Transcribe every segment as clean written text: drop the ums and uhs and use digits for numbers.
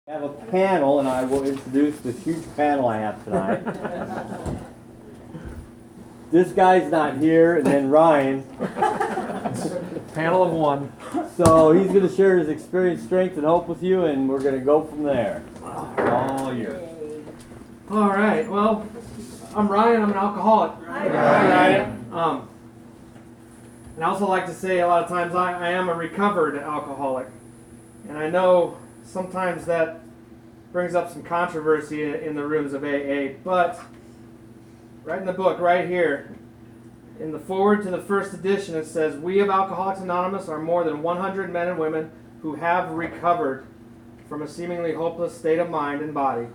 I have a panel, and I will introduce this huge panel I have tonight. This guy's not here, and then Ryan. Panel of one. So he's going to share his experience, strength, and hope with you, and we're going to go from there. All yours. All right. Well, I'm Ryan. I'm an alcoholic. Hi, Ryan. And I also like to say a lot of times I am a recovered alcoholic, and I know sometimes that brings up some controversy in the rooms of AA. But right in the book, right here, in the foreword to the first edition, it says, "We of Alcoholics Anonymous are more than 100 men and women who have recovered from a seemingly hopeless state of mind and body.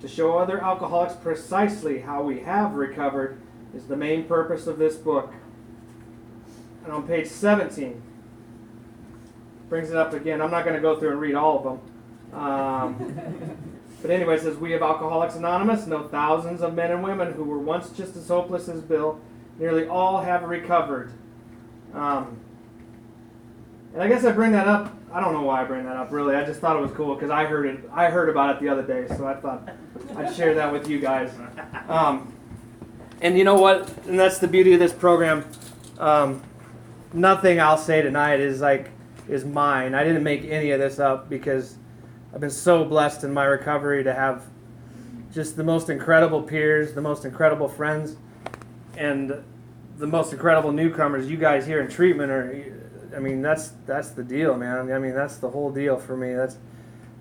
To show other alcoholics precisely how we have recovered is the main purpose of this book." And on page 17, brings it up again. I'm not going to go through and read all of them. But anyway, it says, "We of Alcoholics Anonymous know thousands of men and women who were once just as hopeless as Bill. Nearly all have recovered." And I guess I bring that up. I don't know why I bring that up, really. I just thought it was cool because I heard about it the other day, so I thought I'd share that with you guys. And you know what? And that's the beauty of this program. Nothing I'll say tonight is mine. I didn't make any of this up because I've been so blessed in my recovery to have just the most incredible peers, the most incredible friends, and the most incredible newcomers. You guys here in treatment that's the deal, man. I mean, that's the whole deal for me.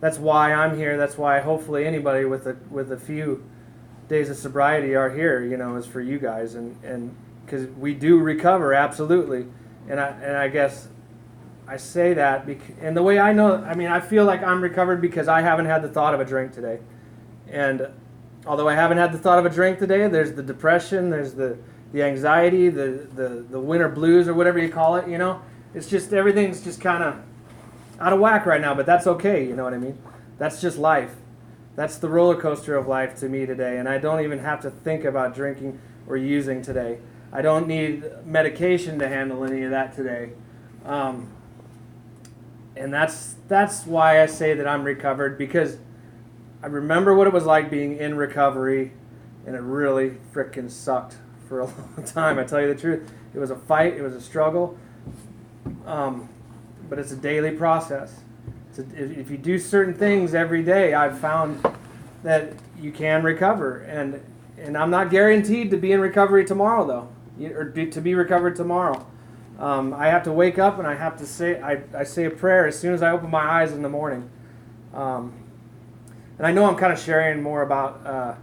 That's why I'm here. That's why hopefully anybody with a few days of sobriety are here, is for you guys, and because we do recover, absolutely. And I guess I say that, and the way I know, I feel like I'm recovered because I haven't had the thought of a drink today. And although I haven't had the thought of a drink today, there's the depression, there's the anxiety, the winter blues, or whatever you call it, It's just, everything's just kind of out of whack right now, but that's okay, you know what I mean? That's just life. That's the roller coaster of life to me today, and I don't even have to think about drinking or using today. I don't need medication to handle any of that today. And that's why I say that I'm recovered, because I remember what it was like being in recovery, and it really frickin' sucked for a long time. I tell you the truth. It was a fight. It was a struggle. But it's a daily process. If you do certain things every day, I've found that you can recover. And I'm not guaranteed to be in recovery tomorrow, though, or to be recovered tomorrow. I have to wake up and I have to say, I say a prayer as soon as I open my eyes in the morning. And I know I'm kind of sharing more about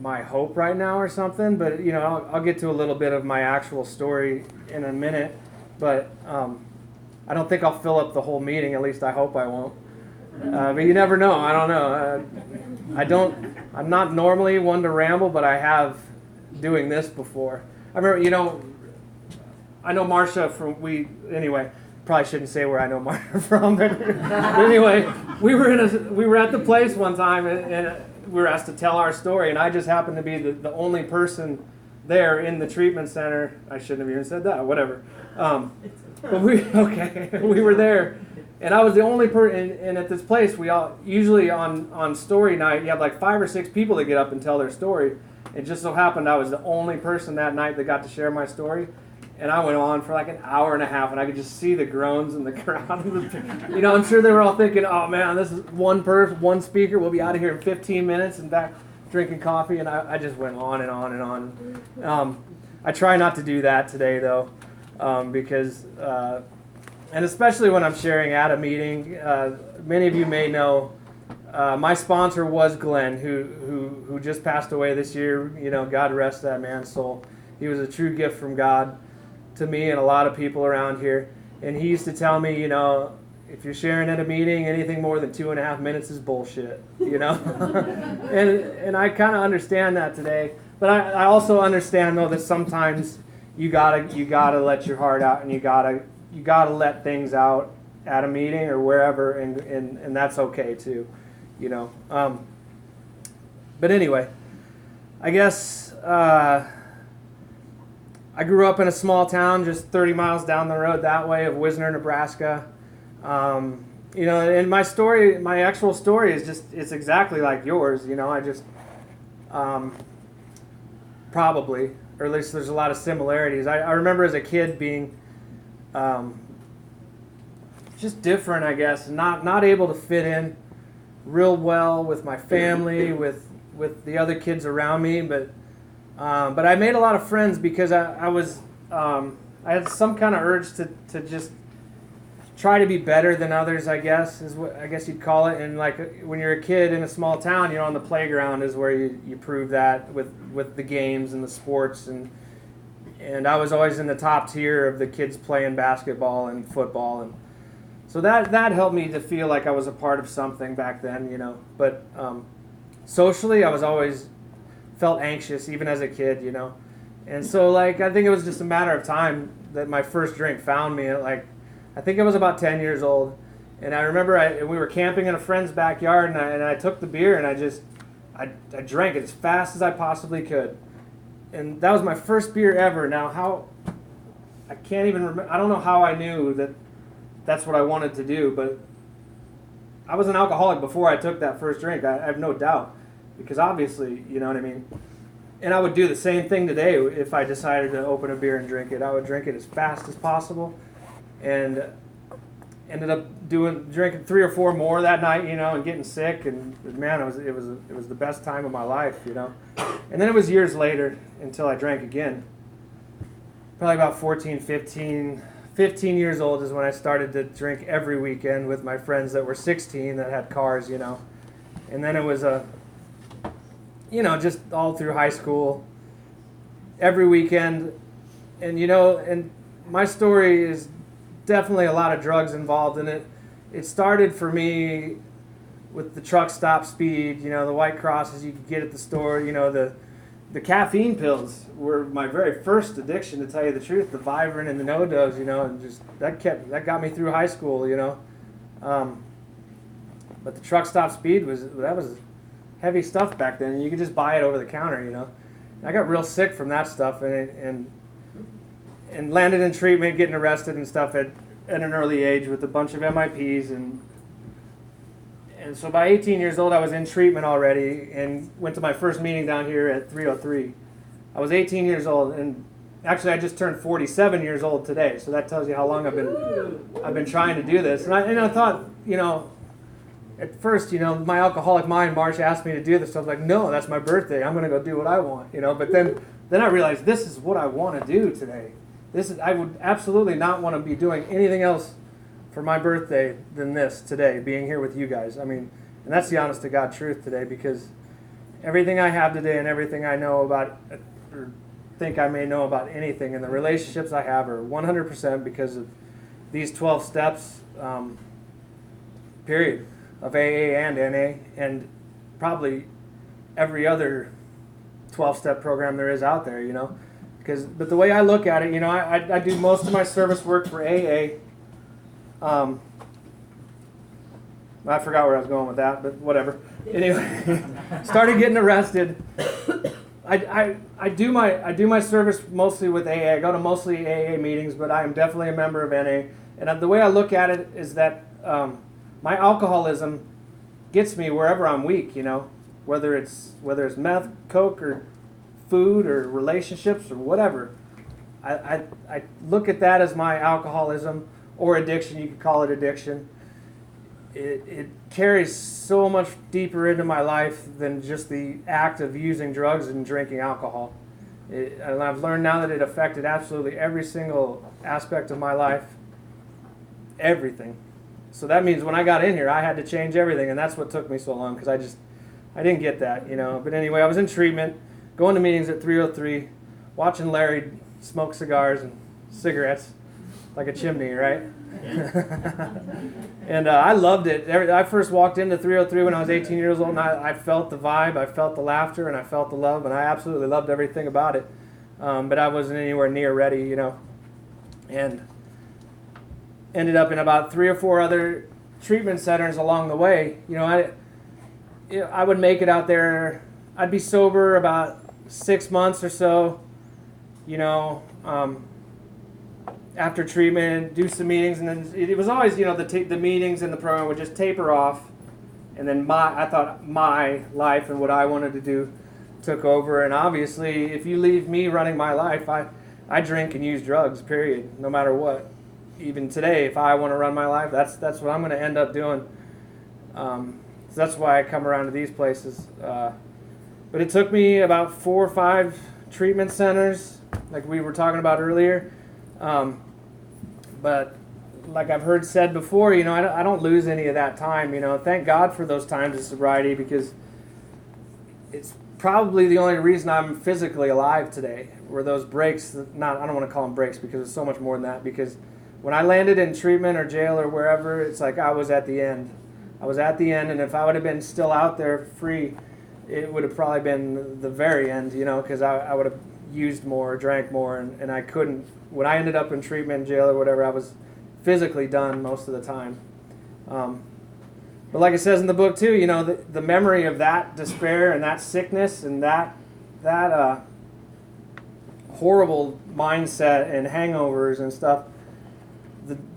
my hope right now or something, but I'll get to a little bit of my actual story in a minute. But I don't think I'll fill up the whole meeting. At least I hope I won't. But you never know. I don't know. I'm not normally one to ramble, but I have doing this before. I remember, I know Marcia anyway, probably shouldn't say where I know Marcia from, but anyway, we were at the place one time and we were asked to tell our story, and I just happened to be the only person there in the treatment center. I shouldn't have even said that, whatever. But we were there, and I was the only person, and at this place, we all, usually on story night, you have like 5 or 6 people that get up and tell their story. It just so happened I was the only person that night that got to share my story. And I went on for like an hour and a half, and I could just see the groans in the crowd. I'm sure they were all thinking, "Oh man, this is one speaker. We'll be out of here in 15 minutes and back drinking coffee." And I just went on and on and on. I try not to do that today, though, because, and especially when I'm sharing at a meeting, many of you may know, my sponsor was Glenn, who just passed away this year. God rest that man's soul. He was a true gift from God to me and a lot of people around here. And he used to tell me, if you're sharing at a meeting, anything more than 2.5 minutes is bullshit, and I kind of understand that today. But I also understand, though, that sometimes you gotta let your heart out, and you gotta let things out at a meeting or wherever, and that's okay too, But anyway, I guess I grew up in a small town just 30 miles down the road that way of Wisner, Nebraska. You know, and my story, my actual story is just, it's exactly like yours. You know, I just, probably, or at least there's a lot of similarities. I remember as a kid being just different, I guess, not able to fit in real well with my family, with the other kids around me, but I made a lot of friends because I was I had some kind of urge to just try to be better than others, I guess, is what I guess you'd call it. And like when you're a kid in a small town, you know, on the playground is where you prove that with the games and the sports, and I was always in the top tier of the kids playing basketball and football, and so that helped me to feel like I was a part of something back then, you know. But socially, I was always felt anxious, even as a kid, you know. And so, like, I think it was just a matter of time that my first drink found me. Like, I think I was about 10 years old, and I remember we were camping in a friend's backyard, and I took the beer, and I drank it as fast as I possibly could. And that was my first beer ever. Now, I can't even remember. I don't know how I knew that that's what I wanted to do, but I was an alcoholic before I took that first drink. I have no doubt, because obviously, you know what I mean. And I would do the same thing today if I decided to open a beer and drink it. I would drink it as fast as possible, and ended up drinking 3 or 4 more that night, you know, and getting sick. And man, it was the best time of my life, you know. And then it was years later until I drank again. Probably about 15 years old is when I started to drink every weekend with my friends that were 16 that had cars, you know. And then it was you know, just all through high school, every weekend. And, you know, and my story is definitely a lot of drugs involved in it. It started for me with the truck stop speed, you know, the White Crosses you could get at the store, you know, the caffeine pills were my very first addiction, to tell you the truth. The Vibrant and the No-Dos, you know, and just that got me through high school, you know. But the truck stop speed was heavy stuff back then, and you could just buy it over the counter, you know. I got real sick from that stuff, and landed in treatment, getting arrested and stuff at an early age with a bunch of MIPs, and so by 18 years old I was in treatment already, and went to my first meeting down here at 303. I was 18 years old, and actually I just turned 47 years old today, so that tells you how long I've been trying to do this. And I thought, you know, at first, you know, my alcoholic mind, Marsh, asked me to do this. So I was like, no, that's my birthday. I'm going to go do what I want, you know. But then I realized this is what I want to do today. I would absolutely not want to be doing anything else for my birthday than this today, being here with you guys. I mean, and that's the honest to God truth today, because everything I have today and everything I know about, or think I may know about anything, and the relationships I have are 100% because of these 12 steps, period, of AA and NA, and probably every other 12-step program there is out there, you know. But the way I look at it, you know, I do most of my service work for AA. I forgot where I was going with that, but whatever. Anyway, started getting arrested. I do my service mostly with AA. I go to mostly AA meetings, but I am definitely a member of NA. And the way I look at it is that my alcoholism gets me wherever I'm weak, you know, whether it's meth, coke, or food, or relationships, or whatever. I look at that as my alcoholism, or addiction. You could call it addiction. It carries so much deeper into my life than just the act of using drugs and drinking alcohol. And I've learned now that it affected absolutely every single aspect of my life, everything. So that means when I got in here, I had to change everything, and that's what took me so long, because I didn't get that, you know. But anyway, I was in treatment, going to meetings at 303, watching Larry smoke cigars and cigarettes like a chimney, right? And I loved it. I first walked into 303 when I was 18 years old, and I felt the vibe, I felt the laughter, and I felt the love, and I absolutely loved everything about it. But I wasn't anywhere near ready, you know. And ended up in about 3 or 4 other treatment centers along the way. You know, I would make it out there. I'd be sober about 6 months or so, you know. after treatment, do some meetings, and then it was always, the meetings and the program would just taper off, and then I thought my life and what I wanted to do took over. And obviously, if you leave me running my life, I drink and use drugs, period, no matter what. Even today, if I want to run my life, that's what I'm going to end up doing. So that's why I come around to these places. But it took me about 4 or 5 treatment centers, like we were talking about earlier. But like I've heard said before, I don't lose any of that time. Thank God for those times of sobriety, because it's probably the only reason I'm physically alive today. Were those breaks? I don't want to call them breaks, because it's so much more than that. Because when I landed in treatment or jail or wherever, it's like I was at the end. I was at the end, and if I would have been still out there free, it would have probably been the very end. Because I would have used more, drank more, and I couldn't. When I ended up in treatment, jail, or whatever, I was physically done most of the time. But like it says in the book too, the memory of that despair and that sickness and that horrible mindset and hangovers and stuff,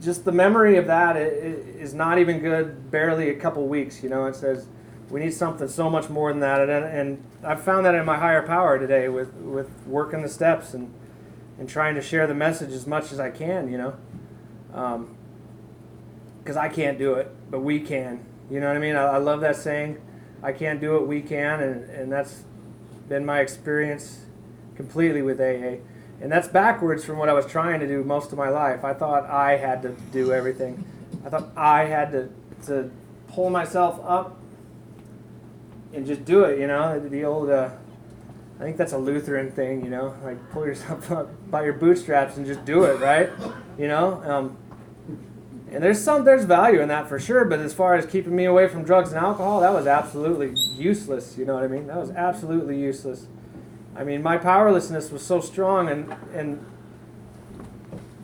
just the memory of that is not even good. Barely a couple weeks. It says we need something so much more than that, and I've found that in my higher power today with working the steps and trying to share the message as much as I can, because I can't do it, but we can. You know what I mean? I love that saying, I can't do it, we can, and that's been my experience completely with AA. And that's backwards from what I was trying to do most of my life. I thought I had to do everything. I thought I had to pull myself up and just do it, the old... I think that's a Lutheran thing, like pull yourself up by your bootstraps and just do it, right? And there's value in that for sure, but as far as keeping me away from drugs and alcohol, that was absolutely useless, you know what I mean? That was absolutely useless. I mean, my powerlessness was so strong, and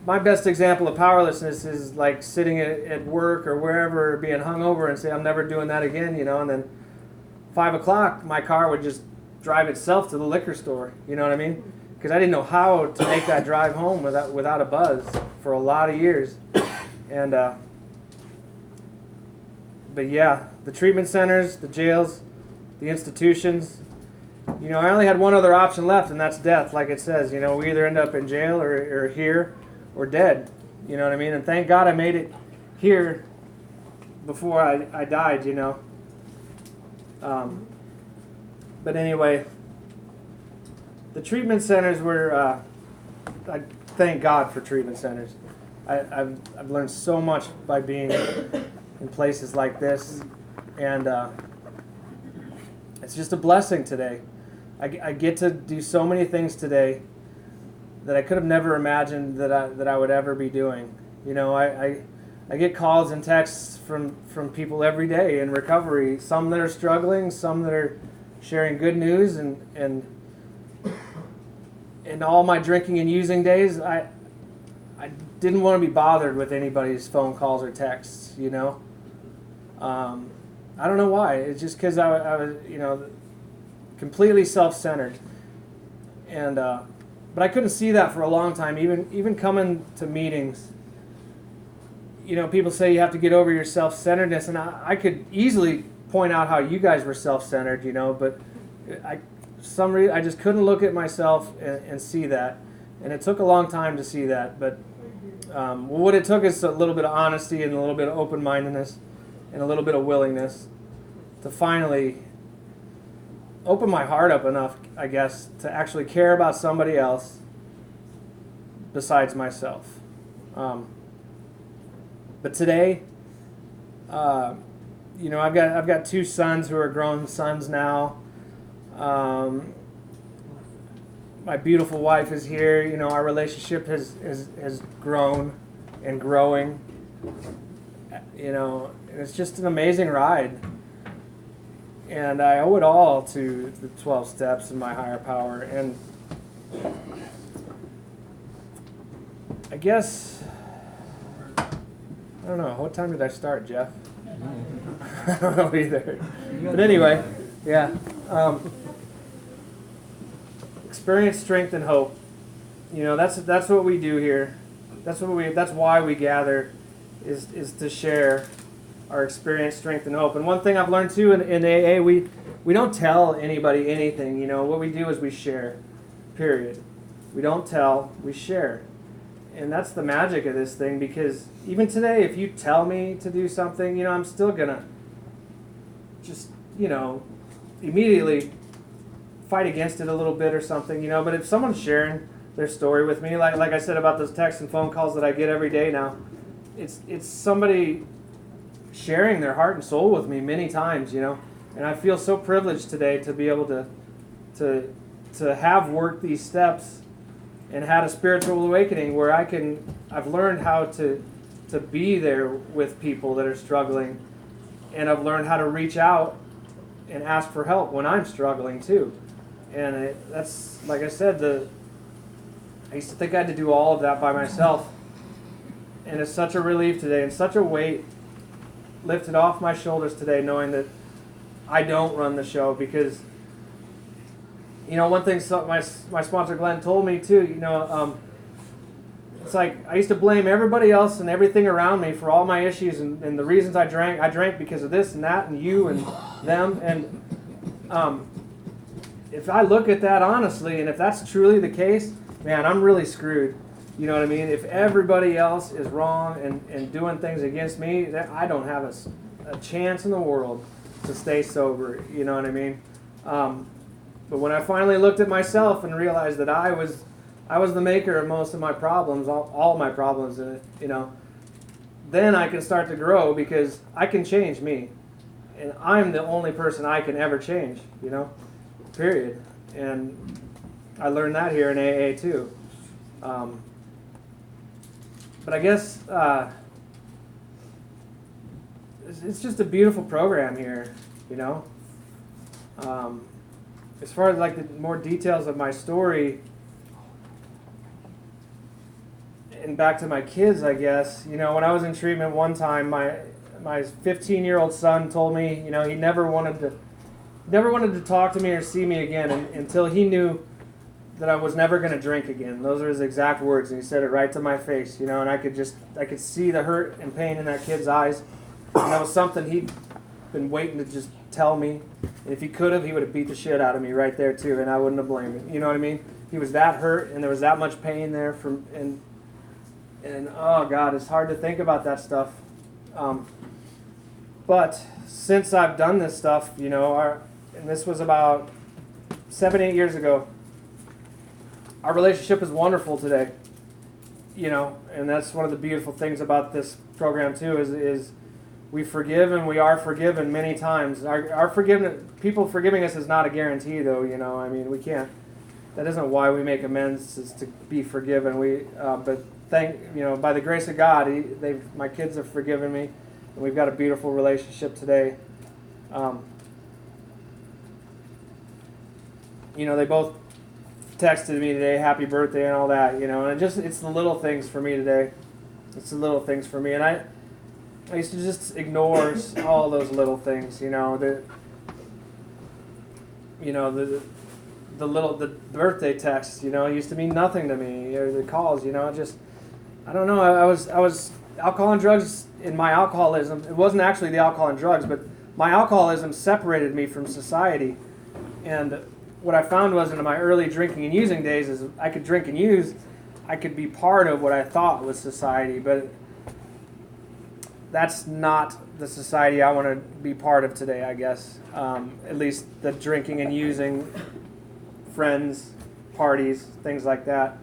my best example of powerlessness is like sitting at work or wherever, being hungover and say, I'm never doing that again, and then 5 o'clock, my car would just drive itself to the liquor store, you know what I mean? Because I didn't know how to make that drive home without a buzz for a lot of years. And but yeah, the treatment centers, the jails, the institutions, I only had one other option left, and that's death. Like it says, we either end up in jail or here or dead, you know what I mean? And thank God I made it here before I died, But anyway, the treatment centers were, I thank God for treatment centers. I've learned so much by being in places like this, and it's just a blessing today. I get to do so many things today that I could have never imagined that I would ever be doing. I get calls and texts from people every day in recovery, some that are struggling, some that are sharing good news, and in all my drinking and using days, I didn't want to be bothered with anybody's phone calls or texts, I don't know why. It's just because I was, completely self-centered, and but I couldn't see that for a long time. Even coming to meetings, people say you have to get over your self-centeredness, and I could easily point out how you guys were self-centered, but some reason I just couldn't look at myself and see that, and it took a long time to see that. But what it took is a little bit of honesty and a little bit of open-mindedness and a little bit of willingness to finally open my heart up enough, I guess, to actually care about somebody else besides myself. But today, I've got 2 sons who are grown sons now. My beautiful wife is here. Our relationship has grown and growing. It's just an amazing ride. And I owe it all to the 12 steps and my higher power. And I guess, I don't know, what time did I start, Jeff? I don't know either. But anyway, yeah. Experience, strength, and hope. That's what we do here. That's why we gather, is to share our experience, strength, and hope. And one thing I've learned too in AA, we don't tell anybody anything. What we do is we share. Period. We don't tell, we share. And that's the magic of this thing, because even today, if you tell me to do something, I'm still gonna just, immediately fight against it a little bit or something, But if someone's sharing their story with me, like I said about those texts and phone calls that I get every day now, it's somebody sharing their heart and soul with me many times, And I feel so privileged today to be able to have worked these steps and had a spiritual awakening where I've learned how to be there with people that are struggling, and I've learned how to reach out and ask for help when I'm struggling too. And that's, like I said, I used to think I had to do all of that by myself, and it's such a relief today and such a weight lifted off my shoulders today, knowing that I don't run the show. Because one thing my sponsor Glenn told me too, it's like I used to blame everybody else and everything around me for all my issues and the reasons I drank. I drank because of this and that and you and them. And if I look at that honestly, and if that's truly the case, man, I'm really screwed. You know what I mean? If everybody else is wrong and doing things against me, I don't have a chance in the world to stay sober. You know what I mean? But when I finally looked at myself and realized that I was the maker of most of my problems, all my problems, then I can start to grow, because I can change me. And I'm the only person I can ever change, period. And I learned that here in AA too. But I guess it's just a beautiful program here, As far as the more details of my story, and back to my kids, I guess, when I was in treatment one time, my 15-year-old son told me, he never wanted to talk to me or see me again until he knew that I was never going to drink again. Those are his exact words, and he said it right to my face, and I could see the hurt and pain in that kid's eyes, and that was something he'd been waiting to just tell me. And if he could have, he would have beat the shit out of me right there too, and I wouldn't have blamed him. You know what I mean? He was that hurt, and there was that much pain there and oh God, it's hard to think about that stuff. But since I've done this stuff, and this was about 7-8 years ago, our relationship is wonderful today. And that's one of the beautiful things about this program too, is we forgive and we are forgiven many times. Our forgiveness, people forgiving us, is not a guarantee though, we can't. That isn't why we make amends, is to be forgiven. But by the grace of God, my kids have forgiven me, and we've got a beautiful relationship today. They both texted me today, happy birthday and all that, and it's the little things for me today. It's the little things for me, and I used to just ignore all those little things, the birthday texts, used to mean nothing to me, or the calls, I don't know. I was alcohol and drugs. In my alcoholism, it wasn't actually the alcohol and drugs, but my alcoholism separated me from society. And what I found was, in my early drinking and using days, is I could drink and use, I could be part of what I thought was society, but that's not the society I want to be part of today, I guess. At least the drinking and using, friends, parties, things like that.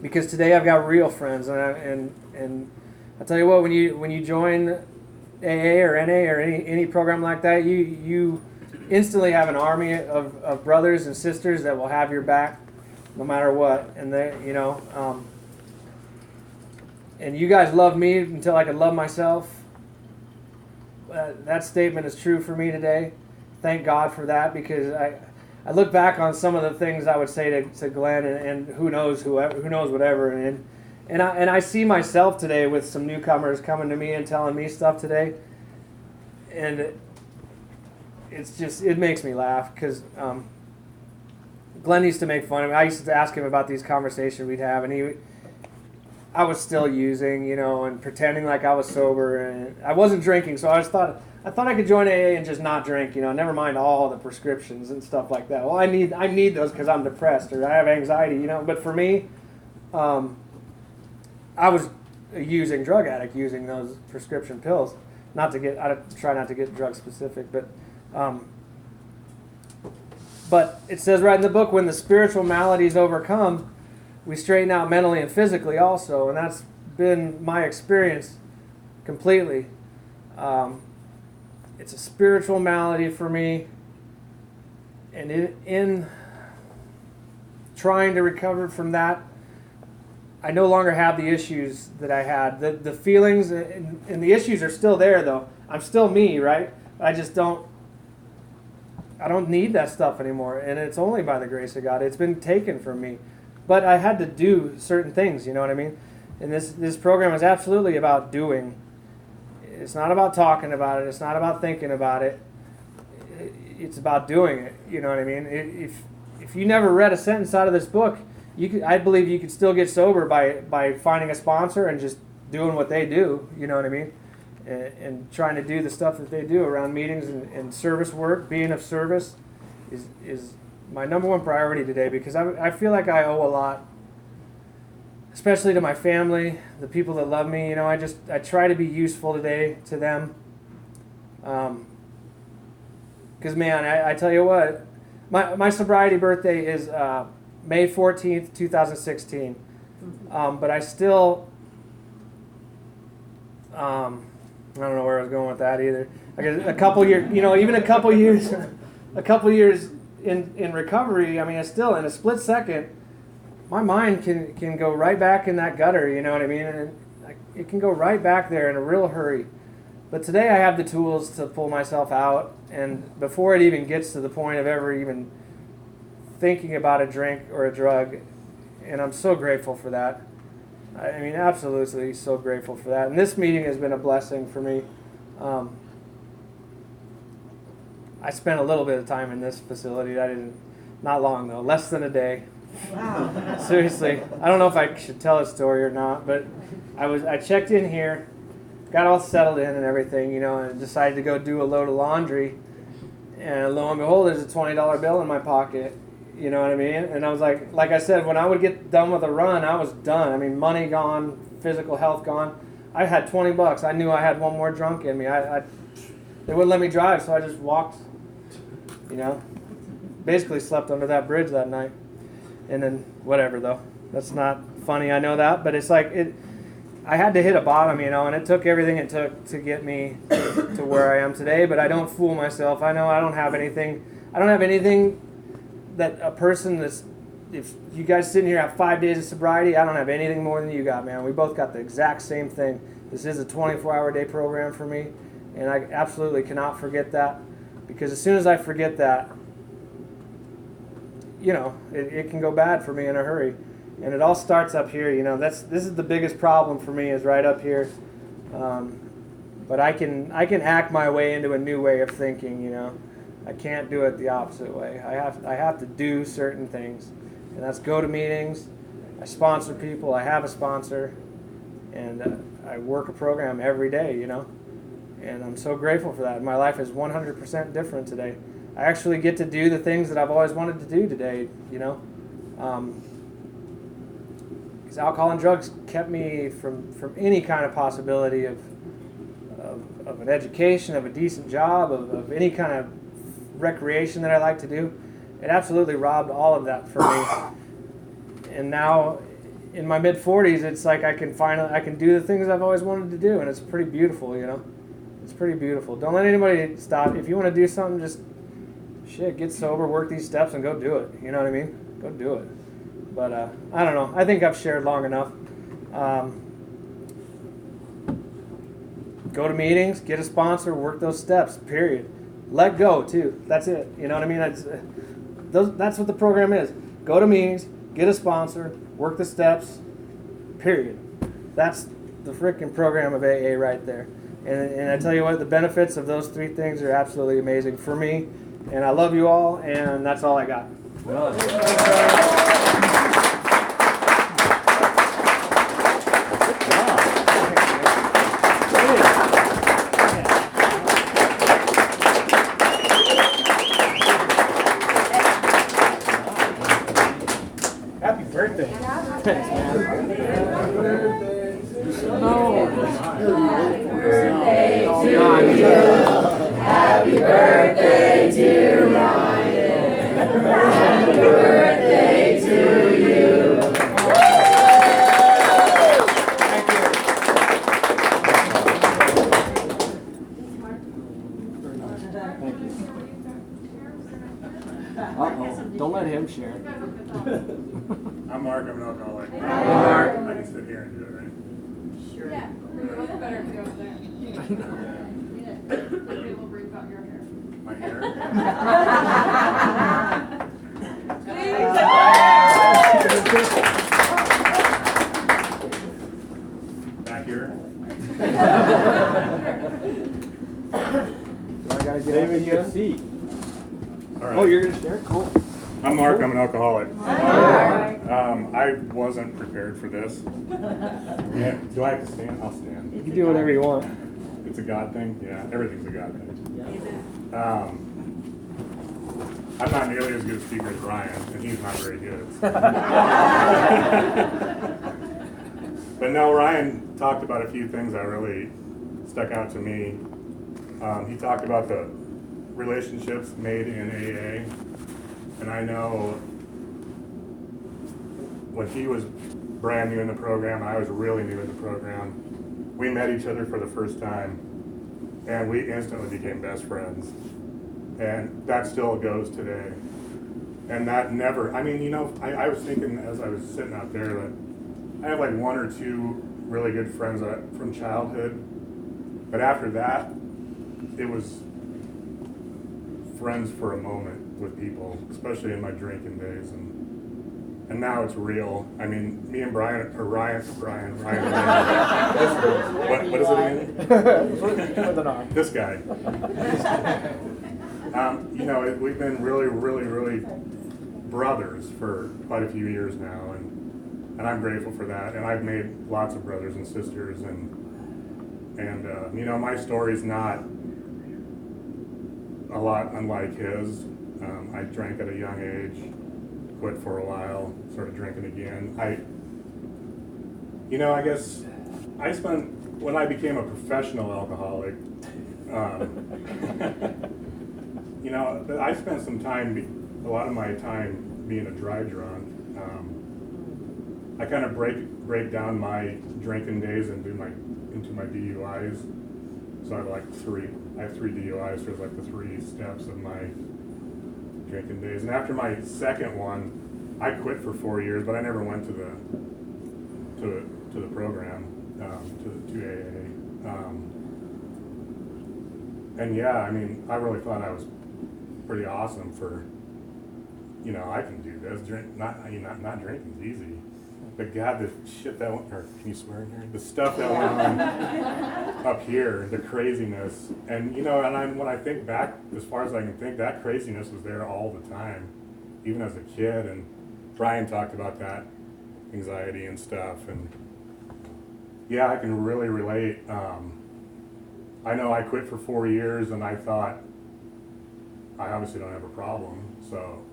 Because today I've got real friends, and I tell you what, when you join AA or NA or any program like that, you instantly have an army of brothers and sisters that will have your back no matter what, and and you guys love me until I can love myself. That statement is true for me today. Thank God for that, because I look back on some of the things I would say to Glenn, and who knows whatever, and I see myself today with some newcomers coming to me and telling me stuff today, and it makes me laugh, because Glenn used to make fun of me. I used to ask him about these conversations we'd have, and I was still using, and pretending like I was sober, and I wasn't drinking. So I thought I could join AA and just not drink, never mind all the prescriptions and stuff like that. Well, I need those because I'm depressed or I have anxiety, But for me, I was a using drug addict using those prescription pills. I try not to get drug specific, but it says right in the book, when the spiritual maladies overcome, we straighten out mentally and physically also, and that's been my experience completely. It's a spiritual malady for me, and in trying to recover from that, I no longer have the issues that I had. The feelings and the issues are still there, though. I'm still me, right? I don't need that stuff anymore, and it's only by the grace of God. It's been taken from me. But I had to do certain things, you know what I mean? And this program is absolutely about doing. It's not about talking about it. It's not about thinking about it. It's about doing it, you know what I mean? If you never read a sentence out of this book, I believe you could still get sober by finding a sponsor and just doing what they do, you know what I mean? And trying to do the stuff that they do around meetings and service work. Being of service is my number one priority today, because I feel like I owe a lot, especially to my family, the people that love me. I try to be useful today to them. Because man, I tell you what, my sobriety birthday is May 14th, 2016. But I still, I don't know where I was going with that either. I guess a couple years, even a couple years in recovery, I mean, it's still in a split second, my mind can go right back in that gutter, you know what I mean? And it can go right back there in a real hurry. But today I have the tools to pull myself out, and before it even gets to the point of ever even thinking about a drink or a drug, and I'm so grateful for that. I mean, absolutely so grateful for that. And this meeting has been a blessing for me. I spent a little bit of time in this facility. Not long though, less than a day. Wow. Seriously, I don't know if I should tell a story or not, but I checked in here, got all settled in and everything, and decided to go do a load of laundry. And lo and behold, there's a $20 bill in my pocket. You know what I mean? And I was like I said, when I would get done with a run, I was done. I mean, money gone, physical health gone. I had $20. I knew I had one more drunk in me. They wouldn't let me drive, so I just walked, basically slept under that bridge that night. And then whatever, though. That's not funny, I know that, but it's like I had to hit a bottom, and it took everything it took to get me to where I am today, but I don't fool myself. I know I don't have anything that a person that's, if you guys sitting here have 5 days of sobriety, I don't have anything more than you got, man. We both got the exact same thing. This is a 24-hour day program for me, and I absolutely cannot forget that, because as soon as I forget that, it can go bad for me in a hurry. And it all starts up here, this is the biggest problem for me, is right up here. But I can act my way into a new way of thinking, I can't do it the opposite way. I have to do certain things, and that's go to meetings. I sponsor people. I have a sponsor, and I work a program every day. And I'm so grateful for that. My life is 100% different today. I actually get to do the things that I've always wanted to do today. Because alcohol and drugs kept me from any kind of possibility of an education, of a decent job, of any kind of recreation that I like to do. It absolutely robbed all of that from me. And now in my mid-40s, it's like I can do the things I've always wanted to do, and it's pretty beautiful, It's pretty beautiful. Don't let anybody stop. If you want to do something, just get sober, work these steps, and go do it. You know what I mean? Go do it. But I don't know. I think I've shared long enough. Go to meetings, get a sponsor, work those steps, period. Let go, too. That's it. You know what I mean? That's what the program is. Go to meetings, get a sponsor, work the steps, period. That's the freaking program of AA right there. And I tell you what, the benefits of those three things are absolutely amazing for me. And I love you all, and that's all I got. Thanks, man. Don't let him share. I'm Mark, I'm an alcoholic. Mark. I can sit here and do it, right? Sure. Yeah. It's better if you go over there. It will bring out your hair. My hair? Back here? I gotta get David, up your again. seat. All right. Oh, you're gonna share? Cool. I'm Mark, I'm an alcoholic. I wasn't prepared for this. Yeah, do I have to stand? I'll stand. You can do whatever you want. It's a God thing? Yeah, everything's a God thing. I'm not nearly as good a speaker as Ryan, and he's not very good. But no, Ryan talked about a few things that really stuck out to me. He talked about the relationships made in AA, and I know when he was brand new in the program, I was really new in the program. We met each other for the first time, and we instantly became best friends. And that still goes today. And that never, I mean, you know, I was thinking as I was sitting out there that I have like one or two really good friends from childhood. But after that, it was friends for a moment with people, especially in my drinking days. And now it's real. I mean, me and Ryan. What is it again? With an R. This guy. You know, we've been really brothers for quite a few years now, and I'm grateful for that. And I've made lots of brothers and sisters, and you know, my story's not a lot unlike his. I drank at a young age, quit for a while, started drinking again. I guess when I became a professional alcoholic, you know, I spent some time, a lot of my time being a dry drunk. I kind of break down my drinking days into my DUIs. So I have three DUIs, so there's like the 3 steps of my drinking days. And after my second one, I quit for 4 years, but I never went to the program, to AA. And yeah, I mean, I really thought I was pretty awesome for, you know, I can do this. Not drinking's easy. But God, the shit that went, or can you swear in here? The stuff that went on up here, the craziness. And, you know, when I think back, as far as I can think, that craziness was there all the time, even as a kid. And Brian talked about that, anxiety and stuff. And yeah, I can really relate. I know I quit for 4 years, and I thought, I obviously don't have a problem. So,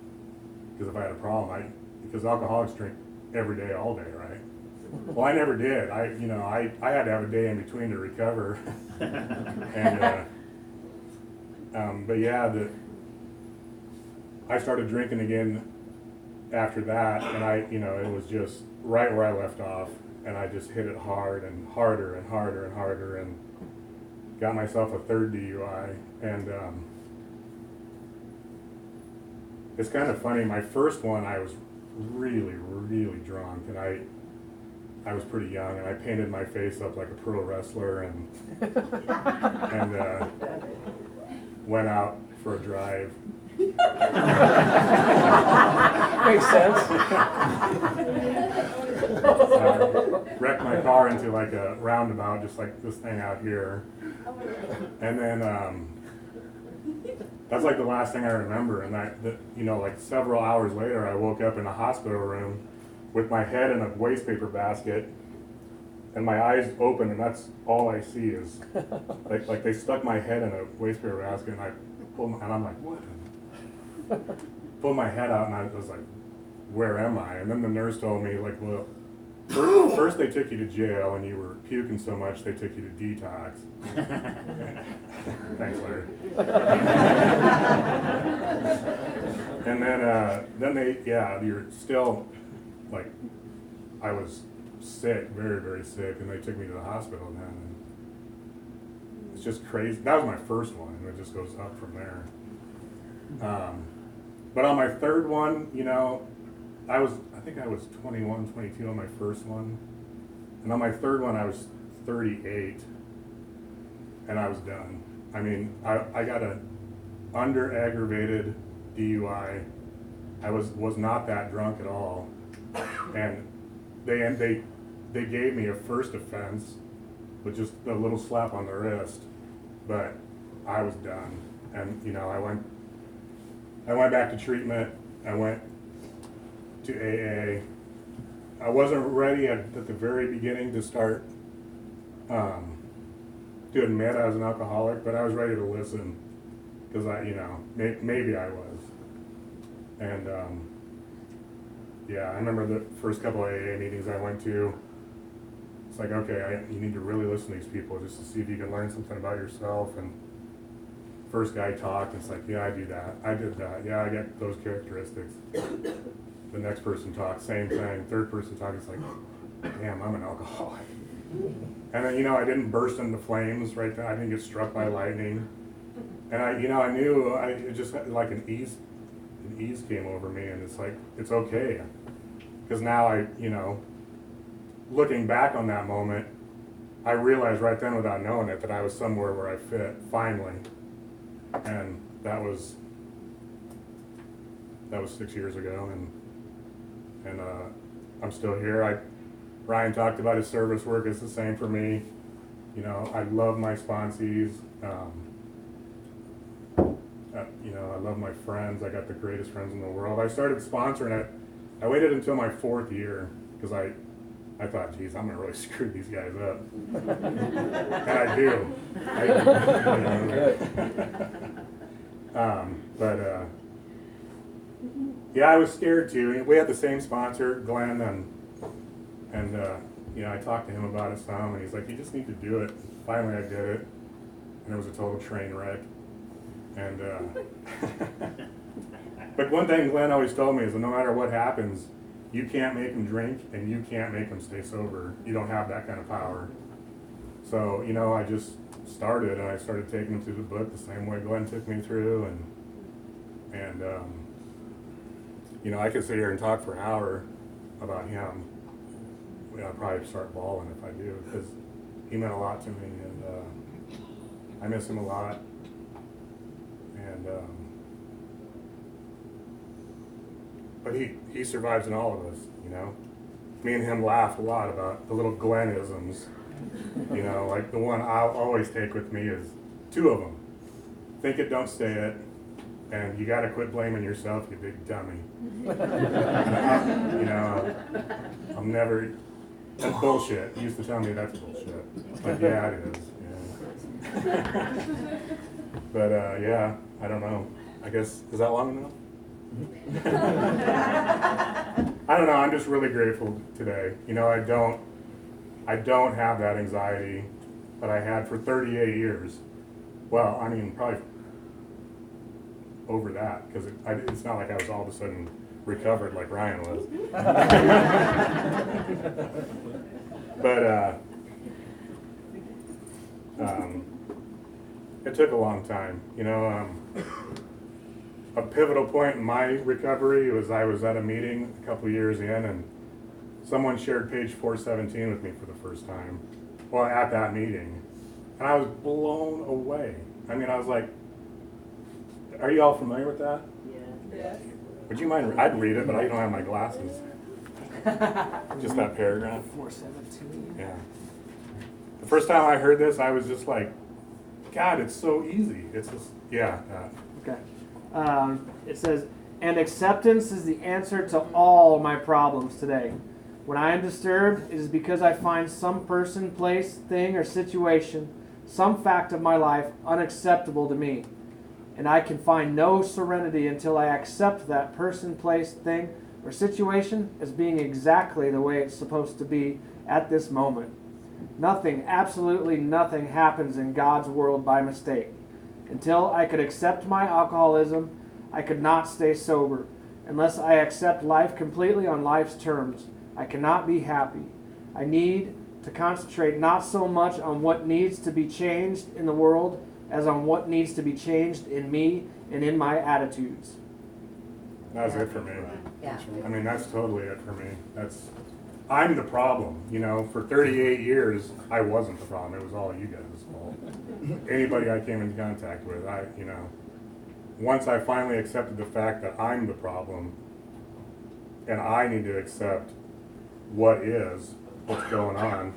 because if I had a problem, because alcoholics drink every day, all day, right? Well, I never did. I had to have a day in between to recover. And but yeah, I started drinking again after that, and it was just right where I left off, and I just hit it hard and harder and harder and harder, and got myself a 3rd DUI. And it's kind of funny. My first one, I was really drunk, and I was pretty young, and I painted my face up like a pro wrestler, and went out for a drive. Makes sense. Wrecked my car into like a roundabout, just like this thing out here, and then that's like the last thing I remember. And like several hours later, I woke up in a hospital room with my head in a waste paper basket, and my eyes open, and that's all I see is like they stuck my head in a waste paper basket, and I'm like, what? Pulled my head out, and I was like, where am I? And then the nurse told me, like, well, First they took you to jail and you were puking so much they took you to detox. Thanks, Larry. And then you're still, like, I was sick, very, very sick, and they took me to the hospital then. And it's just crazy. That was my first one, and it just goes up from there. But on my third one, you know, I think I was 21, 22 on my first one. And on my third one, I was 38, and I was done. I mean, I got an under-aggravated DUI. I was not that drunk at all. And they gave me a first offense with just a little slap on the wrist, but I was done. And, you know, I went back to treatment. I went to AA. I wasn't ready at the very beginning to start to admit I was an alcoholic, but I was ready to listen because maybe I was. And I remember the first couple of AA meetings I went to. It's like, okay, you need to really listen to these people just to see if you can learn something about yourself. And first guy talked, it's like, yeah, I do that. I did that. Yeah, I get those characteristics. The next person talks, same thing. Third person talks, it's like, damn, I'm an alcoholic. And then, you know, I didn't burst into flames right then. I didn't get struck by lightning. And I knew it just like an ease came over me, and it's like, it's okay. Because now looking back on that moment, I realized right then without knowing it that I was somewhere where I fit, finally. And that was 6 years ago, and I'm still here. Ryan talked about his service work. It's the same for me. You know, I love my sponsees. I love my friends. I got the greatest friends in the world. I started sponsoring it. I waited until my 4th year because I thought, geez, I'm gonna really screw these guys up, and I do. I was scared too. We had the same sponsor, Glenn, and I talked to him about it some, and he's like, you just need to do it. Finally, I did it, and it was a total train wreck. And but one thing Glenn always told me is that no matter what happens, you can't make them drink, and you can't make them stay sober. You don't have that kind of power. So, I just started, and I started taking them through the book the same way Glenn took me through, and I could sit here and talk for an hour about him. I'd probably start bawling if I do, because he meant a lot to me, and I miss him a lot. And but he survives in all of us, Me and him laugh a lot about the little Glennisms, like the one I'll always take with me is 2 of them. Think it, don't say it, and you got to quit blaming yourself, you big dummy. I'm never. That's bullshit. He used to tell me that's bullshit. But yeah, it is. Yeah. But I don't know. I guess, is that long enough? I don't know. I'm just really grateful today. I don't have that anxiety that I had for 38 years. Well, I mean, probably over that, because it's not like I was all of a sudden recovered like Ryan was. But it took a long time. A pivotal point in my recovery was I was at a meeting a couple years in, and someone shared page 417 with me for the first time. Well, at that meeting, and I was blown away. I mean, I was like, "Are you all familiar with that?" Yeah. Would you mind? I'd read it, but I don't have my glasses. Just that paragraph. 417. Yeah. The first time I heard this, I was just like, God, it's so easy. It's just, Okay. It says, and acceptance is the answer to all my problems today. When I am disturbed, it is because I find some person, place, thing, or situation, some fact of my life unacceptable to me. And I can find no serenity until I accept that person, place, thing, or situation as being exactly the way it's supposed to be at this moment. Nothing, absolutely nothing happens in God's world by mistake. Until I could accept my alcoholism, I could not stay sober. Unless I accept life completely on life's terms, I cannot be happy. I need to concentrate not so much on what needs to be changed in the world as on what needs to be changed in me and in my attitudes. That's it for me. Yeah. I mean, that's totally it for me. I'm the problem, you know, for 38 years, I wasn't the problem, it was all you guys' fault. Anybody I came into contact with, once I finally accepted the fact that I'm the problem, and I need to accept what's going on,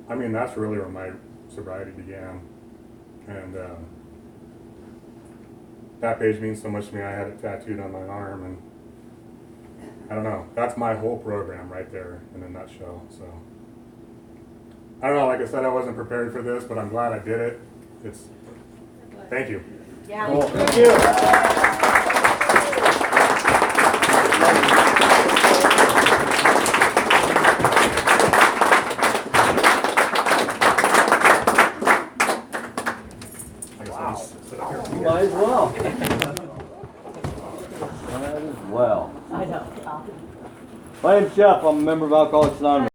I mean, that's really where my sobriety began. And that page means so much to me, I had it tattooed on my arm, and I don't know, that's my whole program right there in a nutshell. So I don't know, like I said, I wasn't prepared for this, but I'm glad I did it. Thank you. Yeah. Cool. Thank you. Wow. You might as well. Might as well. I know. My name's Jeff. I'm a member of Alcoholics Anonymous.